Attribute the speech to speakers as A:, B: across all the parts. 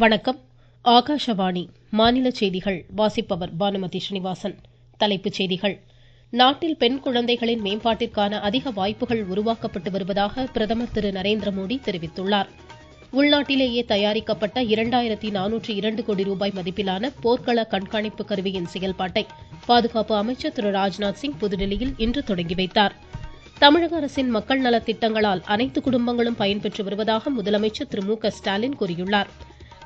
A: வணக்கம். ஆகாஷவாணி மாநில செய்திகள் வாசிப்பவர் பானுமதி ஸ்ரீனிவாசன். தலைப்புச் செய்திகள். நாட்டில் பெண் குழந்தைகளின் மேம்பாட்டிற்கான அதிக வாய்ப்புகள் உருவாக்கப்பட்டு வருவதாக பிரதமர் திரு நரேந்திர மோடி தெரிவித்துள்ளார். உள்நாட்டிலேயே தயாரிக்கப்பட்ட 2402 கோடி ரூபாய் மதிப்பிலான போர்க்கள கண்காணிப்பு கருவியின் செயல்பாட்டை பாதுகாப்பு அமைச்சர் திரு ராஜ்நாத் சிங் புதுதில்லியில் இன்று தொடங்கி வைத்தார். தமிழக அரசின் மக்கள் நலத்திட்டங்களால் அனைத்து குடும்பங்களும் பயன்பெற்று வருவதாக முதலமைச்சர் திரு மு க ஸ்டாலின் கூறியுள்ளார்.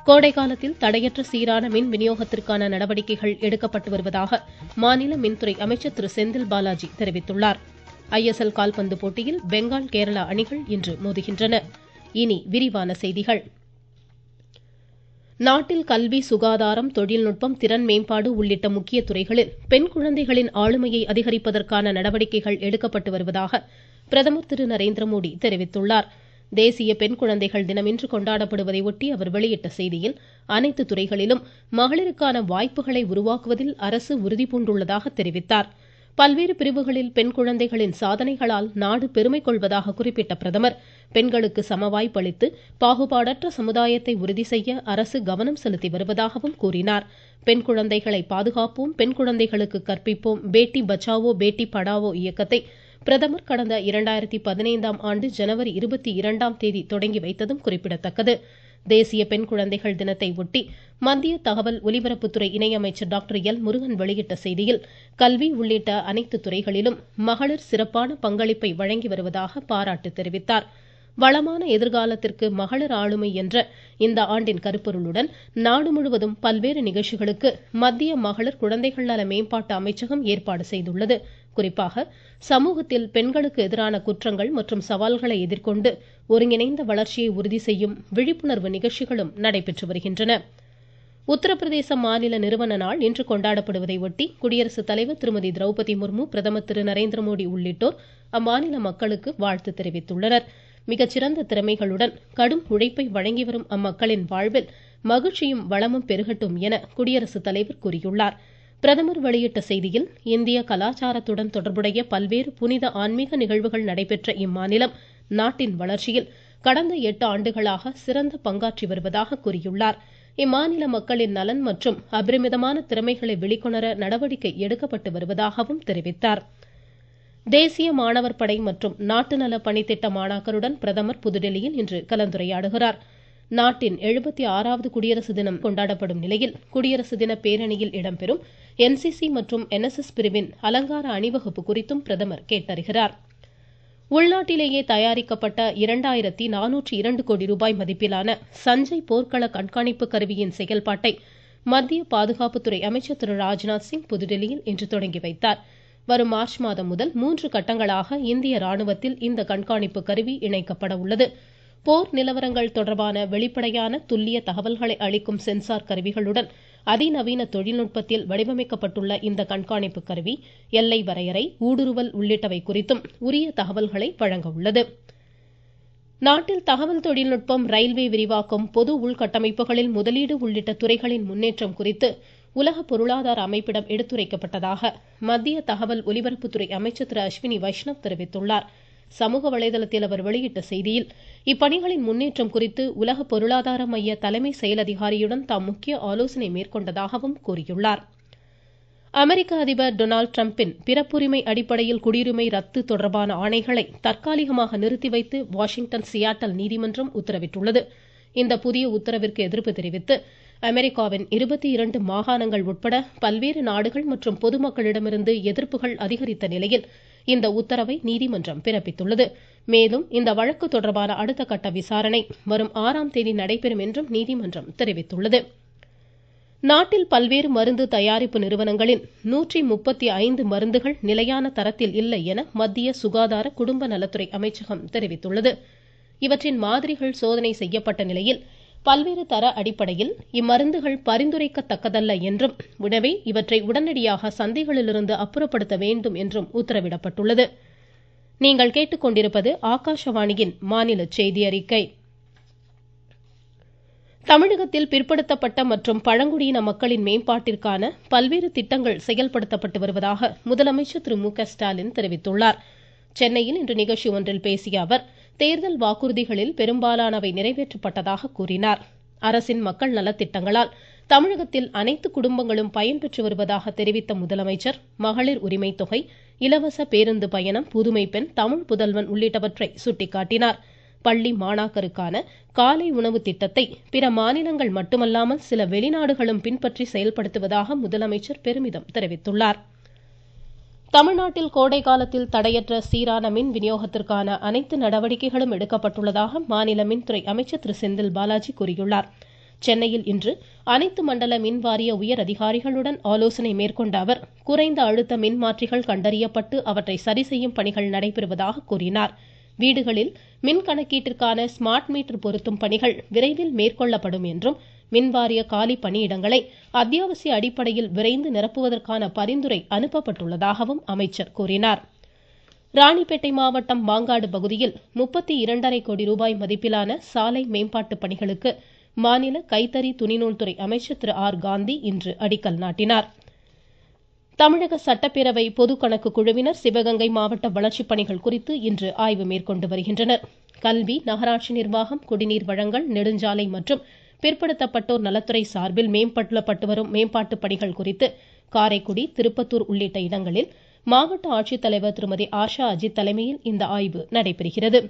A: கோடை காலத்தில் தடையற்ற சீரான மின் விநியோகத்திற்கான நடவடிக்கைகள் எடுக்கப்பட்டு வருவதாக மாநில மின்துறை அமைச்சர் திரு செந்தில் பாலாஜி தெரிவித்துள்ளார். ISL கால்பந்து போட்டியில் பெங்கால் கேரளா அணிகள் இன்று மோதுகின்றன. இனி விரிவான செய்திகள். நாட்டில் கல்வி, சுகாதாரம், தொழில்நுட்பம், திறன் மேம்பாடு உள்ளிட்ட முக்கிய துறைகளில் பெண் குழந்தைகளின் ஆளுமையை அதிகரிப்பதற்கான நடவடிக்கைகள் எடுக்கப்பட்டு வருவதாக பிரதமர் திரு நரேந்திர மோடி தெரிவித்துள்ளார். தேசிய பெண் குழந்தைகள் தினம் இன்று கொண்டாடப்படுவதை ஒட்டி அவர் வெளியிட்ட செய்தியில் அனைத்து துறைகளிலும் மகளிருக்கான வாய்ப்புகளை உருவாக்குவதில் அரசு உறுதிபூண்டுள்ளதாக தெரிவித்தார். பல்வேறு பிரிவுகளில் பெண் குழந்தைகளின் சாதனைகளால் நாடு பெருமை கொள்வதாக குறிப்பிட்ட பிரதமர் பெண்களுக்கு சமவாய்ப்பு அளித்து பாகுபாடற்ற சமுதாயத்தை உறுதி செய்ய அரசு கவனம் செலுத்தி வருவதாகவும் கூறினார். பெண் குழந்தைகளை பாதுகாப்போம், பெண் குழந்தைகளுக்கு கற்பிப்போம், பேட்டி பச்சாவோ பேட்டி படாவோ இயக்கத்தை பிரதமர் கடந்த 2015ஆம் ஆண்டு ஜனவரி 22ஆம் தேதி தொடங்கி வைத்ததும் குறிப்பிடத்தக்கது. தேசிய பெண் குழந்தைகள் தினத்தை ஒட்டி மத்திய தகவல் ஒலிபரப்புத்துறை இணையமைச்சர் டாக்டர் எல் முருகன் வெளியிட்ட செய்தியில் கல்வி உள்ளிட்ட அனைத்து துறைகளிலும் மகளிர் சிறப்பான பங்களிப்பை வழங்கி வருவதாக பாராட்டு தெரிவித்தார். வளமான எதிர்காலத்திற்கு மகளிர் ஆளுமை என்ற இந்த ஆண்டின் கருப்பொருளுடன் நாடு முழுவதும் பல்வேறு நிகழ்ச்சிகளுக்கு மத்திய மகளிர் குழந்தைகள் நல மேம்பாட்டு அமைச்சகம் ஏற்பாடு செய்துள்ளது. குறிப்பாக சமூகத்தில் பெண்களுக்கு எதிரான குற்றங்கள் மற்றும் சவால்களை எதிர்கொண்டு ஒருங்கிணைந்த வளர்ச்சியை உறுதி செய்யும் விழிப்புணர்வு நிகழ்ச்சிகளும் நடைபெற்று வருகின்றன. உத்தரப்பிரதேச மாநில நிறுவன நாள் இன்று கொண்டாடப்படுவதை ஒட்டி குடியரசுத் தலைவர் திருமதி திரௌபதி முர்மு, பிரதமர் திரு நரேந்திர மோடி உள்ளிட்டோர் அம்மாநில மக்களுக்கு வாழ்த்து தெரிவித்துள்ளனர். மிகச்சிறந்த திறமைகளுடன் கடும் உழைப்பை வழங்கி வரும் அம்மக்களின் வாழ்வில் மகிழ்ச்சியும் வளமும் பெருகட்டும் என குடியரசுத் தலைவர் கூறியுள்ளார். பிரதமர் வெளியிட்ட செய்தியில் இந்திய கலாச்சாரத்துடன் தொடர்புடைய பல்வேறு புனித ஆன்மீக நிகழ்வுகள் நடைபெற்ற இம்மாநிலம் நாட்டின் வளர்ச்சியில் கடந்த 8 ஆண்டுகளாக சிறந்த பங்காற்றி வருவதாக கூறியுள்ளார். இம்மாநில மக்களின் நலன் மற்றும் அபரிமிதமான திறமைகளை வெளிக்கொணர நடவடிக்கை எடுக்கப்பட்டு வருவதாகவும் தெரிவித்தார். தேசிய மாணவர் படை மற்றும் நாட்டு நல பணித்திட்ட மாணாக்கருடன் பிரதமர் புதுதில்லியில் இன்று கலந்துரையாடுகிறார். நாட்டின் 76வது குடியரசு தினம் கொண்டாடப்படும் நிலையில் குடியரசு தின பேரணியில் இடம்பெறும் NCC மற்றும் NSS பிரிவின் அலங்கார அணிவகுப்பு குறித்தும் பிரதமர் கேட்டறிகிறார். உள்நாட்டிலேயே தயாரிக்கப்பட்ட 2402 கோடி ரூபாய் மதிப்பிலான சஞ்சய் போர்க்கள கண்காணிப்பு கருவியின் செயல்பாட்டை மத்திய பாதுகாப்புத்துறை அமைச்சர் திரு ராஜ்நாத் சிங் புதுதில்லியில் இன்று தொடங்கி வைத்தார். வரும் மார்ச் மாதம் முதல் 3 கட்டங்களாக இந்திய ராணுவத்தில் இந்த கண்காணிப்பு கருவி இணைக்கப்பட உள்ளது. போர் நிலவரங்கள் தொடர்பான வெளிப்படையான துல்லிய தகவல்களை அளிக்கும் சென்சார் கருவிகளுடன் அதிநவீன தொழில்நுட்பத்தில் வடிவமைக்கப்பட்டுள்ள இந்த கண்காணிப்பு கருவி எல்லை வரையறை, ஊடுருவல் உள்ளிட்டவை குறித்தும் உரிய தகவல்களை வழங்க உள்ளது. நாட்டில் தகவல் தொழில்நுட்பம், ரயில்வே விரிவாக்கம், பொது உள்கட்டமைப்புகளில் முதலீடு உள்ளிட்ட துறைகளின் முன்னேற்றம் குறித்து உலக பொருளாதார அமைப்பிடம் எடுத்துரைக்கப்பட்டதாக மத்திய தகவல் ஒலிபரப்புத்துறை அமைச்சர் திரு அஸ்வினி வைஷ்ணவ் தெரிவித்துள்ளார். சமூக வலைதளத்தில் அவர் வெளியிட்ட செய்தியில் இப்பணிகளின் முன்னேற்றம் குறித்து உலக பொருளாதார மைய தலைமை செயல் அதிகாரியுடன் தாம் முக்கிய ஆலோசனை மேற்கொண்டதாகவும் கூறியுள்ளார். அமெரிக்க அதிபர் டொனால்டு டிரம்பின் பிறப்புரிமை அடிப்படையில் குடியுரிமை ரத்து தொடர்பான ஆணைகளை தற்காலிகமாக நிறுத்தி வைத்து வாஷிங்டன் சியாட்டல் நீதிமன்றம் உத்தரவிட்டுள்ளது. இந்த புதிய உத்தரவிற்கு எதிர்ப்பு தெரிவித்து அமெரிக்காவின் 22 மாகாணங்கள் உட்பட பல்வேறு நாடுகள் மற்றும் பொதுமக்களிடமிருந்து எதிர்ப்புகள் அதிகரித்த நிலையில் இந்த உத்தரவை நீதிமன்றம் பிறப்பித்துள்ளது. மேலும் இந்த வழக்கு தொடர்பான அடுத்த கட்ட விசாரணை வரும் 6ஆம் தேதி நடைபெறும் என்றும் நீதிமன்றம் தெரிவித்துள்ளது. நாட்டில் பல்வேறு மருந்து தயாரிப்பு நிறுவனங்களின் 135 மருந்துகள் நிலையான தரத்தில் இல்லை என மத்திய சுகாதார குடும்ப நலத்துறை அமைச்சகம் தெரிவித்துள்ளது. இவற்றின் மாதிரிகள் சோதனை செய்யப்பட்ட நிலையில் பல்வேறு தர அடிப்படையில் இம்மருந்துகள் பரிந்துரைக்கத்தக்கதல்ல என்றும் எனவே இவற்றை உடனடியாக சந்தைகளிலிருந்து அப்புறப்படுத்த வேண்டும் என்றும் உத்தரவிடப்பட்டுள்ளது. நீங்கள் கேட்டுக்கொண்டிருப்பது ஆகாஷவாணியின் மாநில செய்தி அறிக்கை. தமிழகத்தில் பிற்படுத்தப்பட்ட மற்றும் பழங்குடியின மக்களின் மேம்பாட்டிற்கான பல்வேறு திட்டங்கள் செயல்படுத்தப்பட்டு வருவதாக முதலமைச்சர் திரு மு க ஸ்டாலின் தெரிவித்துள்ளார். சென்னையில் இன்று நிகழ்ச்சி ஒன்றில் பேசிய அவர் தேர்தல் வாக்குறுதிகளில் பெரும்பாலானவை நிறைவேற்றப்பட்டதாக கூறினார். அரசின் மக்கள் நலத்திட்டங்களால் தமிழகத்தில் அனைத்து குடும்பங்களும் பயன்பெற்று வருவதாக தெரிவித்த முதலமைச்சர் மகளிர் உரிமை தொகை, இலவச பேருந்து பயணம், புதுமை பெண், தமிழ் புதல்வன் உள்ளிட்டவற்றை சுட்டிக்காட்டினார். பள்ளி மாணாக்கருக்கான காலை உணவு திட்டத்தை பிற மாநிலங்கள் மட்டுமல்லாமல் சில வெளிநாடுகளும் பின்பற்றி செயல்படுத்துவதாக முதலமைச்சர் பெருமிதம் தெரிவித்துள்ளார். தமிழ்நாட்டில் கோடை காலத்தில் தடையற்ற சீரான மின் விநியோகத்திற்கான அனைத்து நடவடிக்கைகளும் எடுக்கப்பட்டுள்ளதாக மாநில மின்துறை அமைச்சர் திரு செந்தில் பாலாஜி கூறியுள்ளார். சென்னையில் இன்று அனைத்து மண்டல மின் வாரிய உயர் அதிகாரிகளுடன் ஆலோசனை மேற்கொண்ட அவர் குறைந்த அழுத்த மின்மாற்றிகள் கண்டறியப்பட்டு அவற்றை சரி செய்யும் பணிகள் நடைபெறுவதாக கூறினார். வீடுகளில் மின் கணக்கீட்டிற்கான ஸ்மார்ட் மீட்டர் பொருத்தும் பணிகள் விரைவில் மேற்கொள்ளப்படும் என்றும் மின்வாரிய காலி பணியிடங்களை அத்தியாவசிய அடிப்படையில் விரைந்து நிரப்புவதற்கான பரிந்துரை அனுப்பப்பட்டுள்ளதாகவும் அமைச்சர் கூறினார். ராணிப்பேட்டை மாவட்டம் மாங்காடு பகுதியில் 32.5 கோடி ரூபாய் மதிப்பிலான சாலை மேம்பாட்டு பணிகளுக்கு மாநில கைத்தறி துணிநூல் துறை அமைச்சர் திரு ஆர் காந்தி இன்று அடிக்கல் நாட்டினார். தமிழக சட்டப்பேரவை பொதுக்கணக்கு குழுவினர் சிவகங்கை மாவட்ட வளர்ச்சிப் பணிகள் குறித்து இன்று ஆய்வு மேற்கொண்டு வருகின்றனர். கல்வி, நகராட்சி நிர்வாகம், குடிநீர் வழங்கல், நெடுஞ்சாலை மற்றும் பிற்படுத்தப்பட்டோர் நலத்துறை சார்பில் மேம்படுத்தப்பட்டு வரும் மேம்பாட்டு பணிகள் குறித்து காரைக்குடி, திருப்பத்தூர் உள்ளிட்ட இடங்களில் மாவட்ட ஆட்சித்தலைவர் திருமதி ஆஷா அஜித் தலைமையில் இந்த ஆய்வு நடைபெறுகிறது.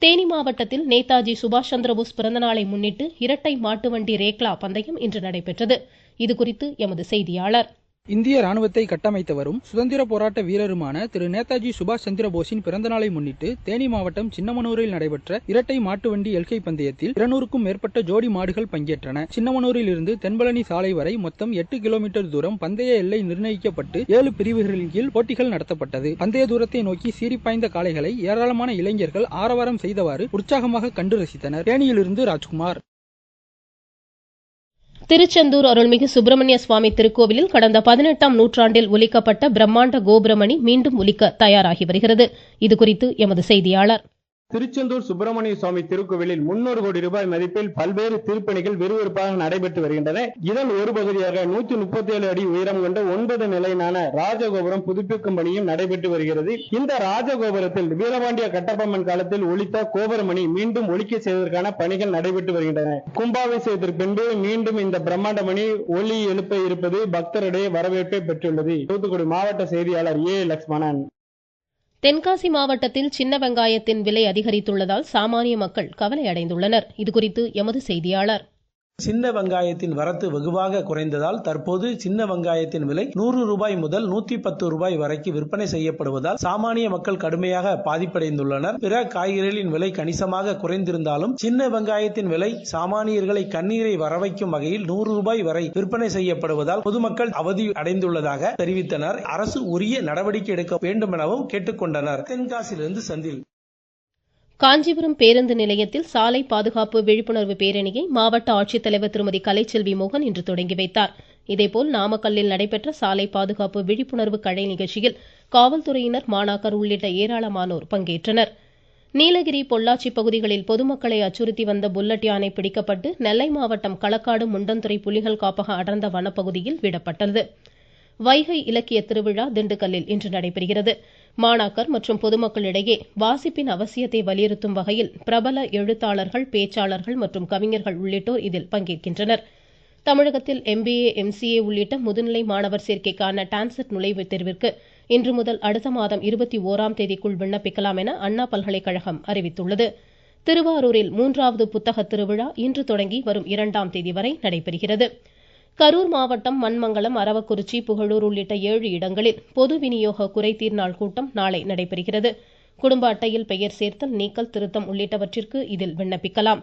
A: தேனி மாவட்டத்தில் நேதாஜி சுபாஷ் சந்திரபோஸ் பிறந்தநாளை முன்னிட்டு இரட்டை மாட்டு வண்டி ரேக்லா பந்தயம் இன்று நடைபெற்றது. இதுகுறித்து எமது செய்தியாளர்.
B: இந்திய ராணுவத்தை கட்டமைத்தவரும் சுதந்திர போராட்ட வீரருமான திரு நேதாஜி சுபாஷ் சந்திரபோஸின் பிறந்தநாளை முன்னிட்டு தேனி மாவட்டம் சின்னமனூரில் நடைபெற்ற இரட்டை மாட்டு வண்டி எல்கை பந்தயத்தில் 200க்கும் மேற்பட்ட ஜோடி மாடுகள் பங்கேற்றன. சின்னமனூரில் இருந்து தென்பழனி சாலை வரை மொத்தம் 8 கிலோமீட்டர் தூரம் பந்தய எல்லை நிர்ணயிக்கப்பட்டு 7 பிரிவுகளின் கீழ் போட்டிகள் நடத்தப்பட்டது. பந்தய தூரத்தை நோக்கி சீறிப்பாய்ந்த காளைகளை ஏராளமான இளைஞர்கள் ஆரவாரம் செய்தவாறு உற்சாகமாக கண்டு ரசித்தனர். தேனியிலிருந்து ராஜ்குமார்.
A: திருச்செந்தூர் அருள்மிகு சுப்பிரமணிய சுவாமி திருக்கோவிலில் கடந்த 18ஆம் நூற்றாண்டில் ஒலிக்கப்பட்ட பிரம்மாண்ட கோபுரமணி மீண்டும் ஒலிக்க தயாராகி வருகிறது. இதுகுறித்து எமது செய்தியாளர்.
C: திருச்செந்தூர் சுப்பிரமணிய சுவாமி திருக்கோவிலில் 300 கோடி ரூபாய் மதிப்பில் பல்வேறு திருப்பணிகள் விறுவிறுப்பாக நடைபெற்று வருகின்றன. இதன் ஒரு பகுதியாக 137 அடி உயரம் கொண்ட 9 நிலையிலான ராஜகோபுரம் புதுப்பிக்கும் பணியும் நடைபெற்று வருகிறது. இந்த ராஜகோபுரத்தில் வீரபாண்டிய கட்டபொம்மன் காலத்தில் ஒலித்த கோபுரமணி மீண்டும் ஒலிக்க செய்வதற்கான பணிகள் நடைபெற்று வருகின்றன. கும்பாபிஷேகத்திற்கு பின்பு மீண்டும் இந்த பிரம்மாண்ட மணி ஒலி எழுப்ப இருப்பது பக்தரிடையே வரவேற்பை பெற்றுள்ளது. தூத்துக்குடி மாவட்ட செய்தியாளர் ஏ லட்சுமணன்.
A: தென்காசி மாவட்டத்தில் சின்ன வெங்காயத்தின் விலை அதிகரித்துள்ளதால் சாமானிய மக்கள் கவலை அடைந்துள்ளனர். இதுகுறித்து எமது செய்தியாளர்.
D: சின்ன வெங்காயத்தின் வரத்து வெகுவாக குறைந்ததால் தற்போது சின்ன வெங்காயத்தின் விலை 100 ரூபாய் முதல் 110 ரூபாய் வரைக்கும் விற்பனை செய்யப்படுவதால் சாமானிய மக்கள் கடுமையாக பாதிப்படைந்துள்ளனர். பிற காய்கறிகளின் விலை கணிசமாக குறைந்திருந்தாலும் சின்ன வெங்காயத்தின் விலை சாமானியர்களை கண்ணீரை வரவைக்கும் வகையில் 100 ரூபாய் வரை விற்பனை செய்யப்படுவதால் பொதுமக்கள் அவதி அடைந்துள்ளதாக தெரிவித்தனர். அரசு உரிய நடவடிக்கை எடுக்க வேண்டும் எனவும் கேட்டுக்கொண்டனர். தென்காசியிலிருந்து செந்தில்.
A: காஞ்சிபுரம் பேருந்து நிலையத்தில் சாலை பாதுகாப்பு விழிப்புணர்வு பேரணியை மாவட்ட ஆட்சித்தலைவர் திருமதி கலைச்செல்வி மோகன் இன்று தொடங்கி வைத்தார். இதேபோல் நாமக்கல்லில் நடைபெற்ற சாலை பாதுகாப்பு விழிப்புணர்வு கலை நிகழ்ச்சியில் காவல்துறையினர், மாணாக்கர் உள்ளிட்ட ஏராளமானோர் பங்கேற்றனர். நீலகிரி, பொள்ளாச்சி பகுதிகளில் பொதுமக்களை அச்சுறுத்தி வந்த புல்லட் யானை பிடிக்கப்பட்டு நெல்லை மாவட்டம் களக்காடு முண்டந்துறை புலிகள் காப்பக அடர்ந்த வனப்பகுதியில் விடப்பட்டது. வைகை இலக்கிய திருவிழா திண்டுக்கல்லில் இன்று நடைபெறுகிறது. மாணாக்கர் மற்றும் பொதுமக்களிடையே வாசிப்பின் அவசியத்தை வலியுறுத்தும் வகையில் பிரபல எழுத்தாளர்கள், பேச்சாளர்கள் மற்றும் கவிஞர்கள் உள்ளிட்டோர் இதில் பங்கேற்கின்றனர். தமிழகத்தில் MBA, MCA உள்ளிட்ட முதுநிலை மாணவர் சேர்க்கைக்கான டான்செட் நுழைவுத் தேர்விற்கு இன்று முதல் அடுத்த மாதம் 21ஆம் தேதிக்குள் விண்ணப்பிக்கலாம் என அண்ணா பல்கலைக்கழகம் அறிவித்துள்ளது. திருவாரூரில் 3வது புத்தக திருவிழா இன்று தொடங்கி வரும் 2ஆம் தேதி வரை நடைபெறுகிறது. கரூர் மாவட்டம் மண்மங்கலம், அரவக்குறிச்சி, புகழூர் உள்ளிட்ட 7 இடங்களில் பொது விநியோக குறைதீர் நாள் கூட்டம் நாளை நடைபெறுகிறது. குடும்ப அட்டையில் பெயர் சேர்த்தல், நீக்கல், திருத்தம் உள்ளிட்டவற்றிற்கு இதில் விண்ணப்பிக்கலாம்.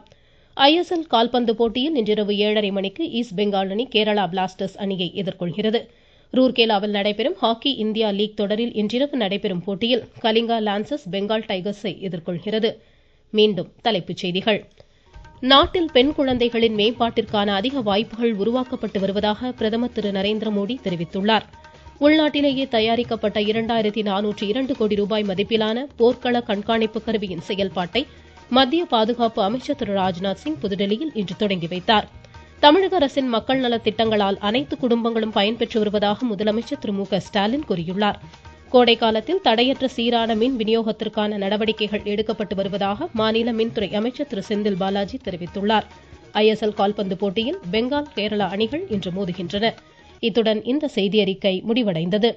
A: ISL கால்பந்து போட்டியில் இன்றிரவு 7:30 மணிக்கு ஈஸ்ட் பெங்கால் அணி கேரளா பிளாஸ்டர்ஸ் அணியை எதிர்கொள்கிறது. ரூர்கேலாவில் நடைபெறும் ஹாக்கி இந்தியா லீக் தொடரில் இன்றிரவு நடைபெறும் போட்டியில் கலிங்கா லான்சர்ஸ் பெங்கால் டைகர்ஸை எதிர்கொள்கிறது. மீண்டும் தலைப்புச் செய்திகள். நாட்டில் பெண் குழந்தைகளின் மேம்பாட்டிற்கான அதிக வாய்ப்புகள் உருவாக்கப்பட்டு வருவதாக பிரதமர் திரு நரேந்திர மோடி தெரிவித்துள்ளார். உள்நாட்டிலேயே தயாரிக்கப்பட்ட 2402 கோடி ரூபாய் மதிப்பிலான போர்க்கள கண்காணிப்பு கருவியின் செயல்பாட்டை மத்திய பாதுகாப்பு அமைச்சர் திரு ராஜ்நாத் சிங் புதுடெல்லியில் இன்று தொடங்கி வைத்தார். தமிழக அரசின் மக்கள் நலத் திட்டங்களால் அனைத்து குடும்பங்களும் பயன்பெற்று வருவதாக முதலமைச்சர் திரு மு க ஸ்டாலின் கூறியுள்ளார். கோடை காலத்தில் தடையற்ற சீரான மின் விநியோகத்திற்கான நடவடிக்கைகள் எடுக்கப்பட்டு வருவதாக மாநில மின்துறை அமைச்சர் திரு செந்தில் பாலாஜி தெரிவித்துள்ளார். ISL கால்பந்து போட்டியில் பெங்கால் கேரளா அணிகள் இன்று மோதுகின்றன. இத்துடன் இந்த செய்தியறிக்கை முடிவடைந்தது.